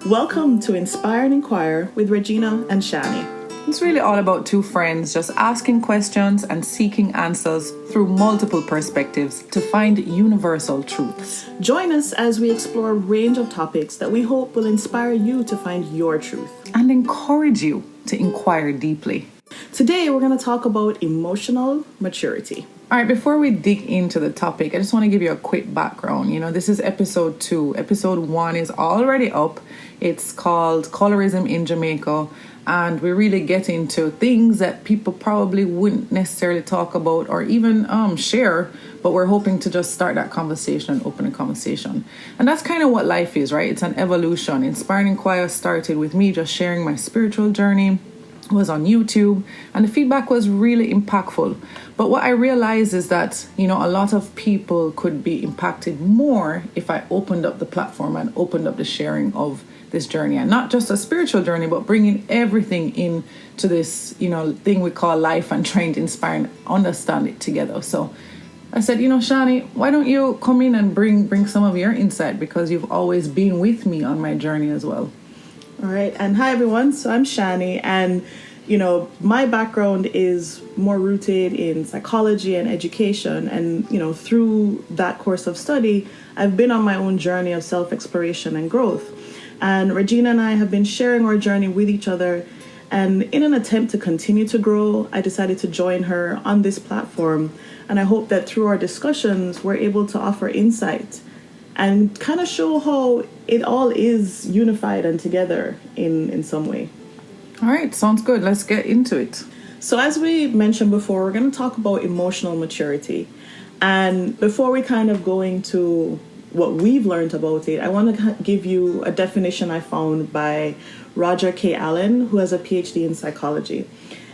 Welcome to Inspire and Inquire with Regina and Shani. It's really all about two friends just asking questions and seeking answers through multiple perspectives to find universal truths. Join us as we explore a range of topics that we hope will inspire you to find your truth and encourage you to inquire deeply. Today, we're going to talk about emotional maturity. All right, before we dig into the topic, I just want to give you a quick background. This is episode 2. Episode 1 is already up. It's called Colorism in Jamaica. And we really get into things that people probably wouldn't necessarily talk about or even share. But we're hoping to just start that conversation and open a conversation. And that's kind of what life is, right? It's an evolution. Inspiring Inquire started with me just sharing my spiritual journey. Was on YouTube, and the feedback was really impactful. But what I realized is that, a lot of people could be impacted more if I opened up the platform and opened up the sharing of this journey, and not just a spiritual journey, but bringing everything into this, thing we call life and trying to inspire and understand it together. So I said, Shani, why don't you come in and bring some of your insight, because you've always been with me on my journey as well. All right. And hi, everyone. So I'm Shani, and, my background is more rooted in psychology and education. And, through that course of study, I've been on my own journey of self-exploration and growth. And Regina and I have been sharing our journey with each other. And in an attempt to continue to grow, I decided to join her on this platform. And I hope that through our discussions, we're able to offer insight and kind of show how it all is unified and together in some way. All right, sounds good. Let's get into it. So as we mentioned before, we're going to talk about emotional maturity. And before we kind of go into what we've learned about it, I want to give you a definition I found by Roger K. Allen, who has a PhD in psychology.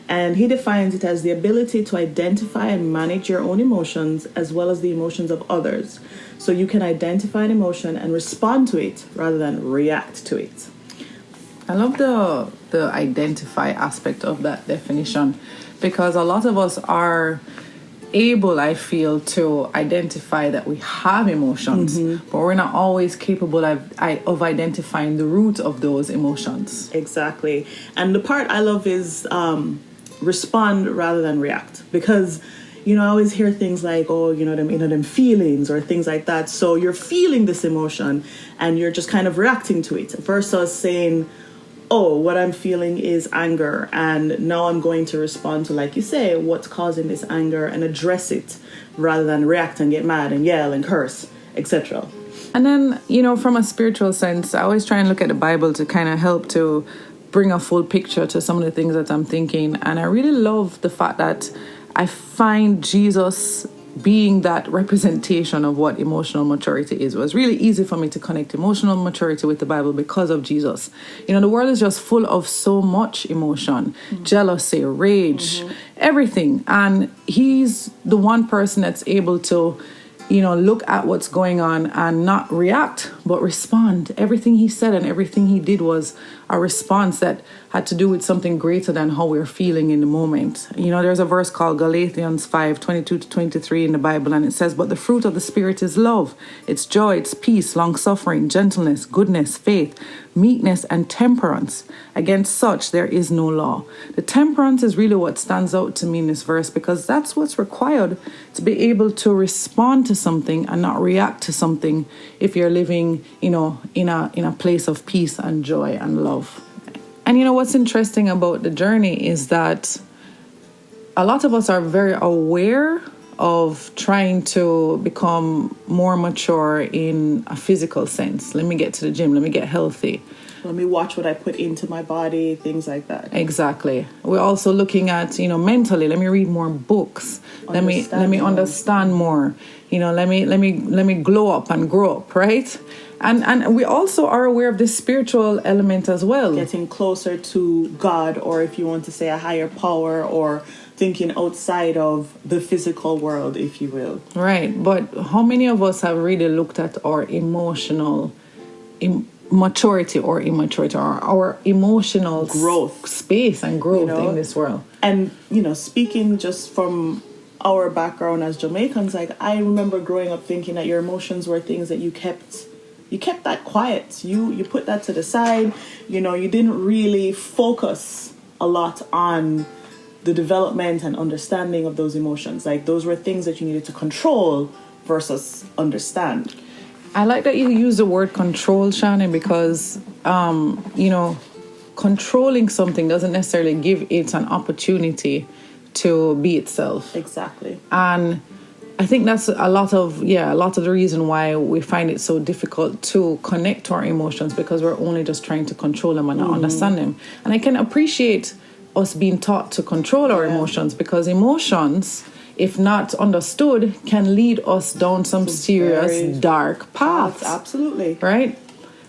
And he defines it as the ability to identify and manage your own emotions as well as the emotions of others. So you can identify an emotion and respond to it rather than react to it. I love the identify aspect of that definition, because a lot of us are able, I feel, to identify that we have emotions, but we're not always capable of identifying the root of those emotions. Exactly. And the part I love is respond rather than react, because I always hear things like, them feelings or things like that. So you're feeling this emotion and you're just kind of reacting to it versus saying, oh, what I'm feeling is anger, and now I'm going to respond to, like you say, what's causing this anger and address it rather than react and get mad and yell and curse, etc. And then, from a spiritual sense, I always try and look at the Bible to kind of help to bring a full picture to some of the things that I'm thinking. And I really love the fact that I find Jesus being that representation of what emotional maturity is. It was really easy for me to connect emotional maturity with the Bible because of Jesus. The world is just full of so much emotion, jealousy, rage, everything. And he's the one person that's able to look at what's going on and not react, but respond. Everything he said and everything he did was a response that had to do with something greater than how we're feeling in the moment. There's a verse called Galatians 5:22-23 in the Bible, and it says, "But the fruit of the Spirit is love, it's joy, it's peace, long-suffering, gentleness, goodness, faith, meekness, and temperance. Against such there is no law." The temperance is really what stands out to me in this verse, because that's what's required to be able to respond to something and not react to something if you're living, in a place of peace and joy and love. And what's interesting about the journey is that a lot of us are very aware of trying to become more mature in a physical sense. Let me get to the gym. Let me get healthy. Let me watch what I put into my body, things like that. Exactly. We're also looking at, mentally, let me read more books. Let me understand more. Let me glow up and grow up, right? And we also are aware of this spiritual element as well. Getting closer to God, or if you want to say a higher power, or thinking outside of the physical world, if you will. Right. But how many of us have really looked at our emotional maturity or immaturity, or our emotional growth, space and growth in this world? And, speaking just from our background as Jamaicans, like, I remember growing up thinking that your emotions were things that you kept you kept that quiet. You put that to the side. You know, you didn't really focus a lot on the development and understanding of those emotions. Like, those were things that you needed to control versus understand. I like that you use the word control, Shani, because, you know, controlling something doesn't necessarily give it an opportunity to be itself. Exactly. And I think that's a lot of the reason why we find it so difficult to connect to our emotions, because we're only just trying to control them and not understand them. And I can appreciate us being taught to control our emotions, because emotions, if not understood, can lead us down some serious dark paths. Absolutely. Right?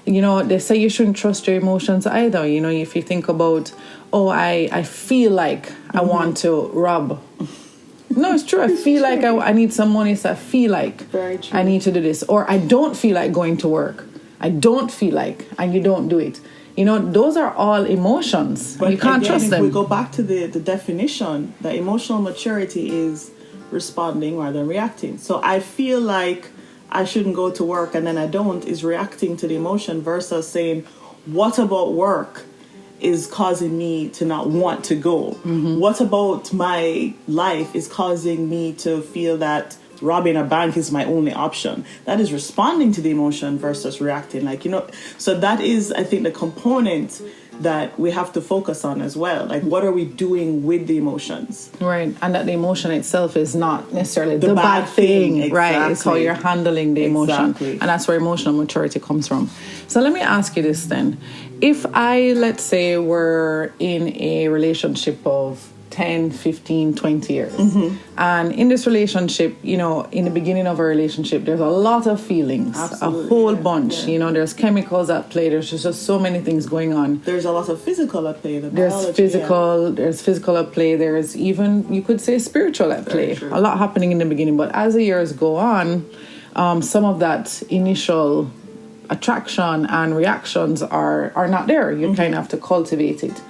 You know, they say you shouldn't trust your emotions either. You know, if you think about, I feel like I want to rob. No, it's true. I feel like I need some money, so I feel like I need to do this. Or I don't feel like going to work. I don't feel like, and you don't do it. You know, those are all emotions. But you can't trust them. If we go back to the definition, that emotional maturity is responding rather than reacting. So I feel like I shouldn't go to work and then I don't, is reacting to the emotion, versus saying, what about work is causing me to not want to go? What about my life is causing me to feel that robbing a bank is my only option? That is responding to the emotion versus reacting. Like, you know, so that is, I think, the component that we have to focus on as well. Like, what are we doing with the emotions? Right. And that the emotion itself is not necessarily the bad thing. Exactly. Right. It's how you're handling the emotion. Exactly. And that's where emotional maturity comes from. So let me ask you this then. If let's say we're in a relationship of 10, 15, 20 years. And in this relationship, you know, in the beginning of a relationship, there's a lot of feelings. Absolutely, a whole bunch. You know, there's chemicals at play. There's just so many things going on. There's a lot of physical at play. There's physical at play. There's even, you could say, spiritual at play. A lot happening in the beginning. But as the years go on, some of that initial attraction and reactions are not there. You kind of have to cultivate it.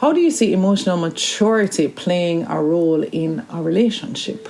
How do you see emotional maturity playing a role in a relationship?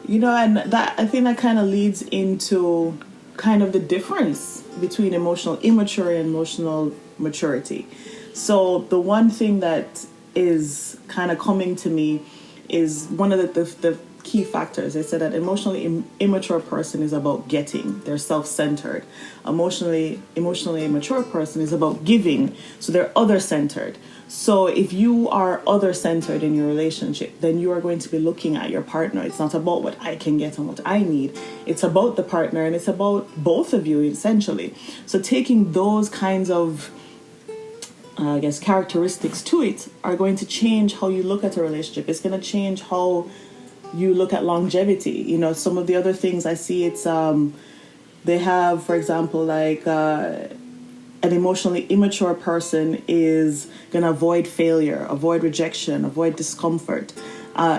You know, and that, I think that kind of leads into kind of the difference between emotional immaturity and emotional maturity. So the one thing that is kind of coming to me is one of the key factors. I said that emotionally immature person is about getting. They're self-centered. Emotionally immature person is about giving. So they're other-centered. So if you are other-centered in your relationship, then you are going to be looking at your partner. It's not about what I can get and what I need. It's about the partner, and it's about both of you, essentially. So taking those kinds of characteristics to it are going to change how you look at a relationship. It's going to change how you look at longevity. You know, some of the other things I see, it's they have, for example, like an emotionally immature person is going to avoid failure, avoid rejection, avoid discomfort.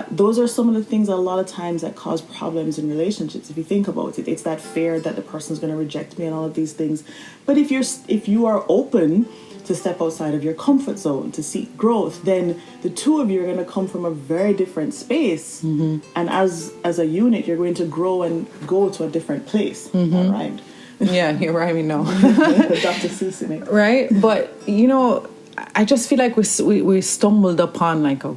Those are some of the things a lot of times that cause problems in relationships. If you think about it, it's that fear that the person's going to reject me and all of these things. But if you are open to step outside of your comfort zone, to seek growth, then the two of you are going to come from a very different space. And as a unit, you're going to grow and go to a different place. All right. Yeah, you're rhyming now. Dr. Seuss in it. Right? But, you know, I just feel like we stumbled upon like a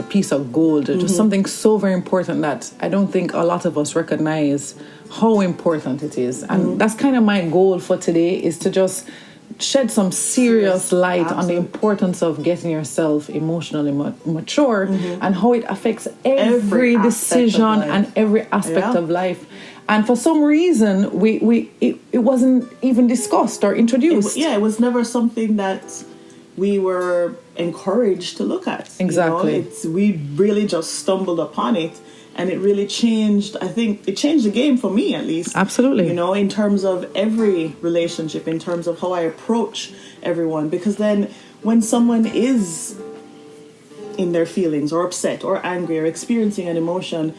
piece of gold, just something so very important that I don't think a lot of us recognize how important it is. And that's kind of my goal for today, is to just shed some serious light on the importance of getting yourself emotionally mature and how it affects every decision and every aspect of life. And for some reason, it wasn't even discussed or introduced. It was never something that we were encouraged to look at. Exactly. You know, we really just stumbled upon it. And it really changed, I think, it changed the game for me, at least. Absolutely. You know, in terms of every relationship, in terms of how I approach everyone. Because then when someone is in their feelings or upset or angry or experiencing an emotion,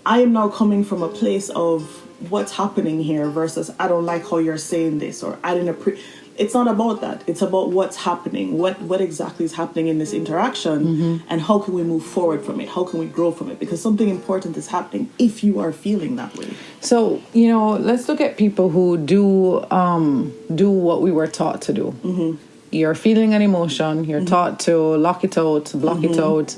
I am now coming from a place of what's happening here versus I don't like how you're saying this, or I didn't appreciate. it's not about that. It's about what's happening, what exactly is happening in this interaction, and how can we move forward from it? How can we grow from it? Because something important is happening if you are feeling that way. So, let's look at people who do what we were taught to do. You're feeling an emotion, you're taught to lock it out, block it out,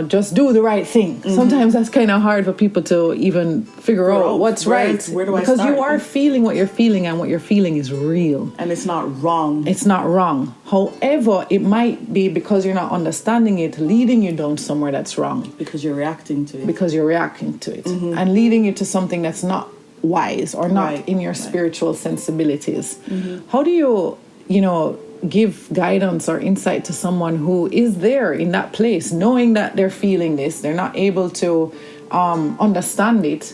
just do the right thing. Sometimes that's kind of hard for people to even figure out what's right. Where do I because start? You are feeling what you're feeling, and what you're feeling is real. And it's not wrong. It's not wrong. However, it might be, because you're not understanding it, leading you down somewhere that's wrong. Because you're reacting to it. And leading you to something that's not wise or not in your spiritual sensibilities. How do you, give guidance or insight to someone who is there in that place, knowing that they're feeling this, they're not able to understand it,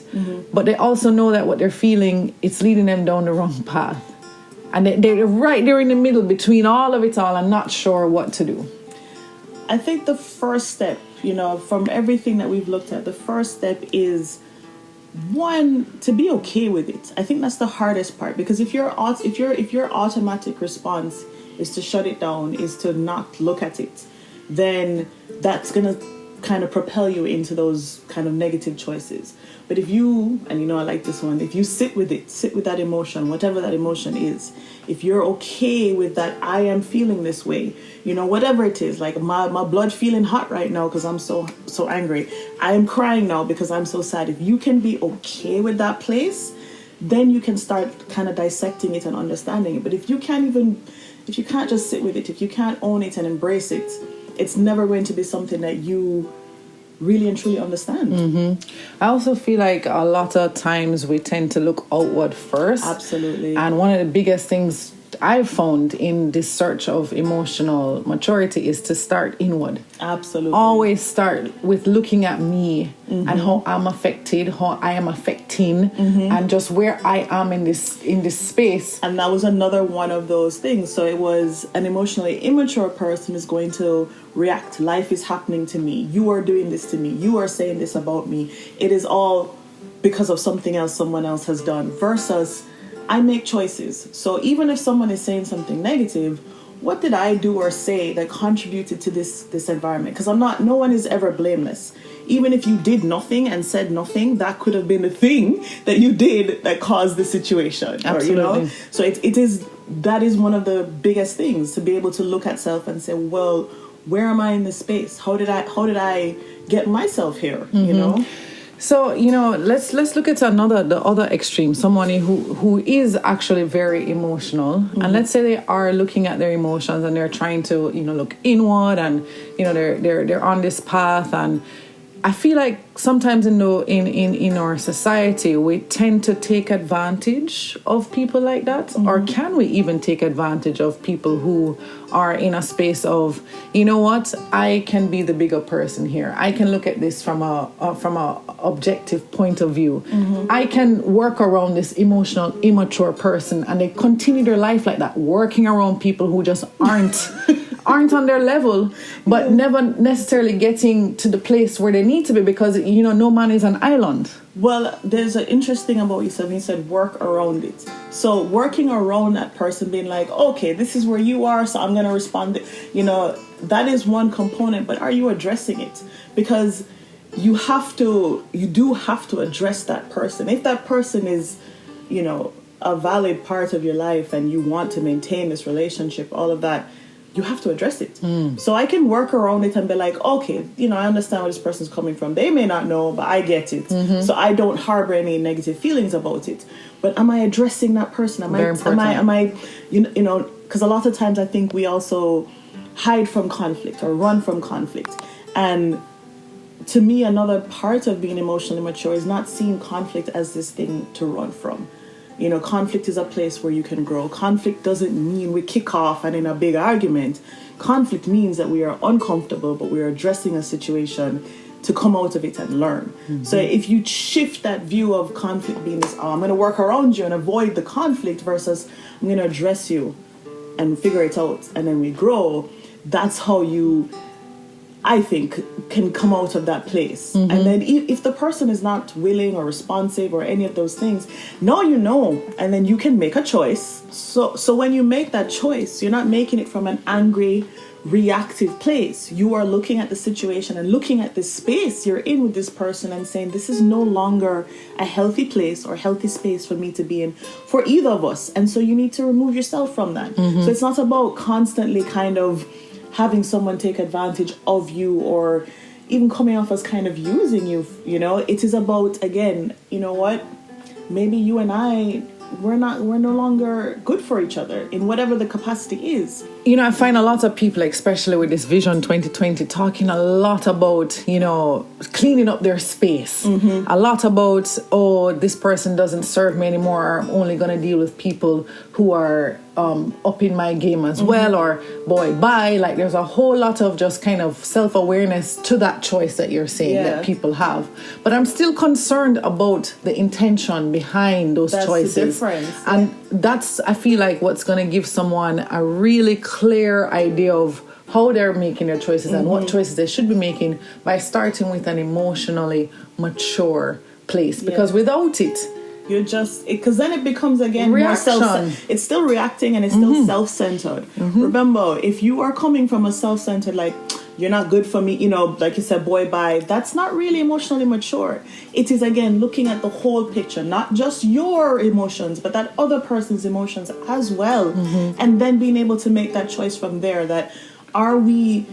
but they also know that what they're feeling, it's leading them down the wrong path, and they're right there in the middle between all of it all and not sure what to do? I think the first step, from everything that we've looked at, the first step is, one, to be okay with it. I think that's the hardest part, because if your automatic response is to shut it down, is to not look at it, then that's gonna kind of propel you into those kind of negative choices. But if you, and I like this one, if you sit with that emotion, whatever that emotion is, if you're okay with that, I am feeling this way, whatever it is, like my blood feeling hot right now because I'm so angry, I am crying now because I'm so sad. If you can be okay with that place, then you can start kind of dissecting it and understanding it. But if you can't just sit with it, if you can't own it and embrace it, it's never going to be something that you really and truly understand. I also feel like a lot of times we tend to look outward first. Absolutely. And one of the biggest things I've found in this search of emotional maturity is to start inward. Absolutely. Always start with looking at me and how I'm affected, how I am affecting, and just where I am in this space. And that was another one of those things. So it was, an emotionally immature person is going to react. Life is happening to me. You are doing this to me. You are saying this about me. It is all because of something else someone else has done. Versus, I make choices. So even if someone is saying something negative, what did I do or say that contributed to this environment? Because no one is ever blameless. Even if you did nothing and said nothing, that could have been the thing that you did that caused the situation. Absolutely. So that is one of the biggest things, to be able to look at self and say, well, where am I in this space? How did I get myself here? So, let's look at the other extreme, someone who is actually very emotional. And let's say they are looking at their emotions and they're trying to, look inward, and, they're on this path. And I feel like sometimes in our society, we tend to take advantage of people like that. Or can we even take advantage of people who are in a space of, I can be the bigger person here. I can look at this from a objective point of view. I can work around this emotional, immature person, and they continue their life like that, working around people who just aren't on their level, but never necessarily getting to the place where they need to be, because no man is an island. Well, there's an interesting about you said when you said work around it. So working around that person, being like, okay, this is where you are, so I'm going to respond. That is one component, but are you addressing it? Because you do have to address that person. If that person is, a valid part of your life and you want to maintain this relationship, all of that, you have to address it. So I can work around it and be like, okay, I understand where this person's coming from. They may not know, but I get it. So I don't harbor any negative feelings about it. But am I addressing that person? Am I, because a lot of times I think we also hide from conflict or run from conflict. And to me, another part of being emotionally mature is not seeing conflict as this thing to run from. Conflict is a place where you can grow. Conflict doesn't mean we kick off and in a big argument. Conflict means that we are uncomfortable, but we are addressing a situation to come out of it and learn. So if you shift that view of conflict being this, I'm going to work around you and avoid the conflict, versus I'm going to address you and figure it out, and then we grow, that's how you I think, can come out of that place. And then if the person is not willing or responsive or any of those things, now you know, and then you can make a choice. So when you make that choice, you're not making it from an angry, reactive place. You are looking at the situation and looking at this space you're in with this person and saying, this is no longer a healthy place or healthy space for me to be in for either of us. And so you need to remove yourself from that. So it's not about constantly kind of having someone take advantage of you or even coming off as kind of using you, you know. It is about, again, you know what, maybe you and I, we're no longer good for each other in whatever the capacity is. You know, I find a lot of people, especially with this Vision 2020, talking a lot about, you know, cleaning up their space. A lot about, oh, this person doesn't serve me anymore. I'm only going to deal with people who are up in my game as well, or boy, bye. Like, there's a whole lot of just kind of self-awareness to that choice that you're saying that people have. But I'm still concerned about the intention behind those choices. That's the difference. And that's, I feel like, what's going to give someone a really clear idea of how they're making their choices and what choices they should be making by starting with an emotionally mature place. Because without it, you're just, because then it becomes again reaction. More it's still reacting and it's still self-centered. Remember, if you are coming from a self-centered, like, you're not good for me, you know, like you said, boy, bye, that's not really emotionally mature. It is, again, looking at the whole picture, not just your emotions, but that other person's emotions as well. And then being able to make that choice from there, that are we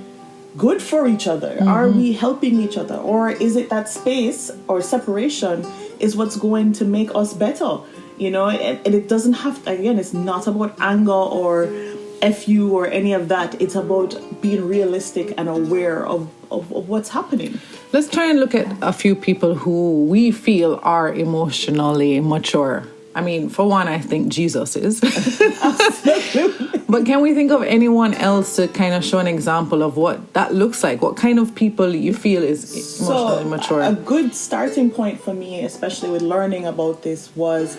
good for each other? Are we helping each other? Or is it that space or separation is what's going to make us better? You know, and it doesn't have, again, it's not about anger or FU or any of that. It's about being realistic and aware of what's happening. Let's try and look at a few people who we feel are emotionally mature. I mean, for one, I think Jesus is. Absolutely. But can we think of anyone else to kind of show an example of what that looks like? What kind of people you feel is emotionally mature? A good starting point for me, especially with learning about this,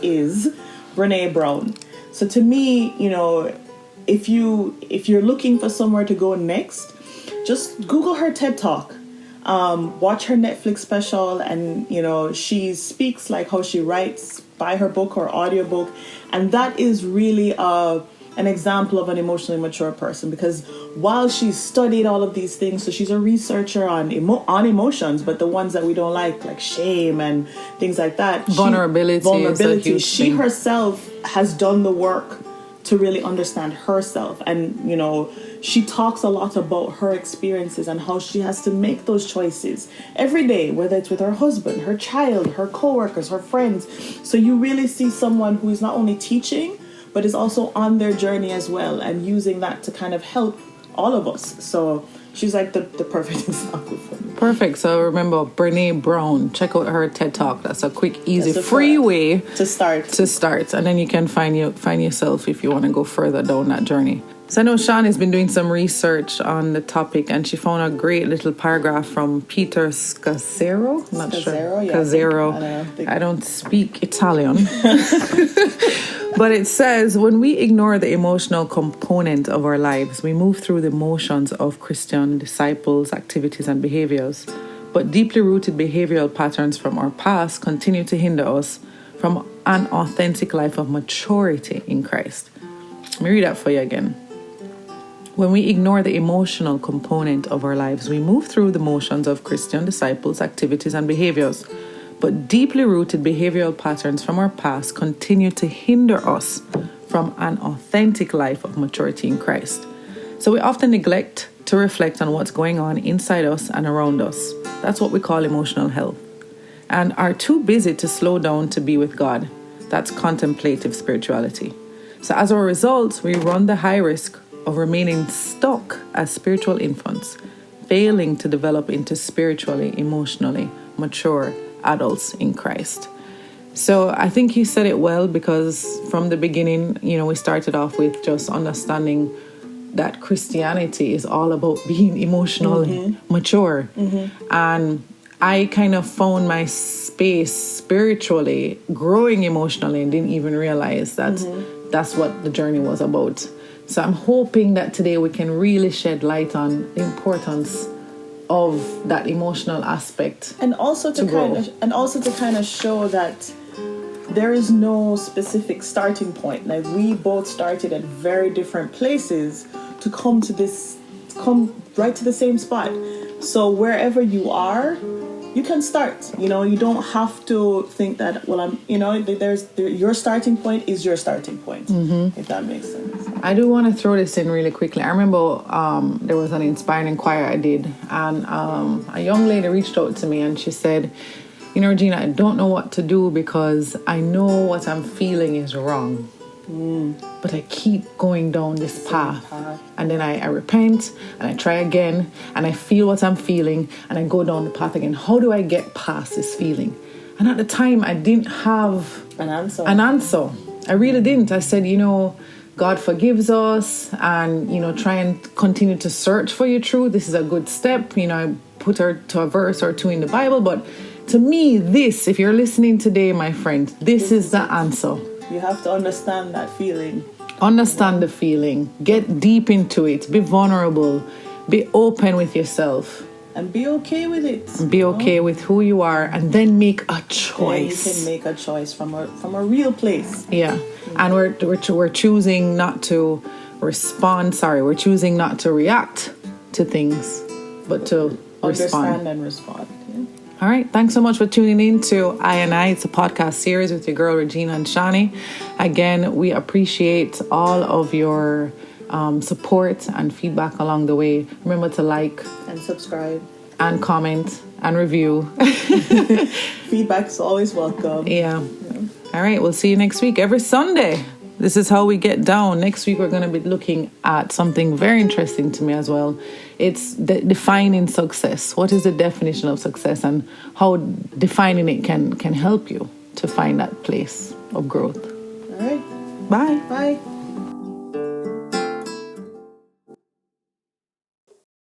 is Brene Brown. So to me, you know, if you're looking for somewhere to go next, just Google her TED Talk. Watch her Netflix special, and you know, she speaks like how she writes, by her book or audiobook, and that is really an example of an emotionally mature person, because while she's studied all of these things, so she's a researcher on emotions, but the ones that we don't like shame and things like that, vulnerability, she herself has done the work to really understand herself. And you know, she talks a lot about her experiences and how she has to make those choices every day, whether it's with her husband, her child, her co-workers, her friends. So you really see someone who is not only teaching, but is also on their journey as well, and using that to kind of help all of us. So she's like the perfect example for me. Perfect. So remember, Brene Brown, check out her TED Talk. That's a quick, easy, free way to start. And then you can find yourself if you want to go further down that journey. So I know Sean has been doing some research on the topic, and she found a great little paragraph from Peter Scazzero. I'm not sure. Yeah, Scazzero. I don't speak Italian. But it says, when we ignore the emotional component of our lives, we move through the motions of Christian disciples, activities, and behaviors. But deeply rooted behavioral patterns from our past continue to hinder us from an authentic life of maturity in Christ. Let me read that for you again. When we ignore the emotional component of our lives, we move through the motions of Christian disciples, activities, and behaviors. But deeply rooted behavioral patterns from our past continue to hinder us from an authentic life of maturity in Christ. So we often neglect to reflect on what's going on inside us and around us. That's what we call emotional health. And are too busy to slow down to be with God. That's contemplative spirituality. So as a result, we run the high risk of remaining stuck as spiritual infants, failing to develop into spiritually, emotionally mature adults in Christ. So I think you said it well, because from the beginning, you know, we started off with just understanding that Christianity is all about being emotionally mature. And I kind of found my space spiritually, growing emotionally, and didn't even realize that that's what the journey was about. So I'm hoping that today we can really shed light on the importance of that emotional aspect. And also to grow. kind of show that there is no specific starting point. Like, we both started at very different places to come right to the same spot. So wherever you are, you can start. You know, you don't have to think that, well, your starting point is your starting point, if that makes sense. I do want to throw this in really quickly. I remember there was an Inquire I did, and a young lady reached out to me and she said, you know, Regina, I don't know what to do because I know what I'm feeling is wrong. But I keep going down this path. And then I repent and I try again and I feel what I'm feeling and I go down the path again. How do I get past this feeling? And at the time I didn't have An answer. I really didn't. I said, you know, God forgives us, and, you know, try and continue to search for your truth. This is a good step. You know, I put her to a verse or two in the Bible, but to me, this, if you're listening today, my friend, this is the answer. You have to understand that feeling. Understand the feeling. Get deep into it. Be vulnerable. Be open with yourself. And be okay with it. And be okay with who you are, and then make a choice. Then you can make a choice from a real place. Yeah. And we're choosing not to respond. We're choosing not to react to things, but to respond. Understand and respond. Yeah. All right. Thanks so much for tuning in to I. It's a podcast series with your girl, Regina and Shani. Again, we appreciate all of your support and feedback along the way. Remember to like and subscribe and comment and review. Feedback's always welcome. Yeah. All right. We'll see you next week, every Sunday. This is how we get down. Next week, we're going to be looking at something very interesting to me as well. It's defining success. What is the definition of success, and how defining it can help you to find that place of growth. All right. Bye. Bye.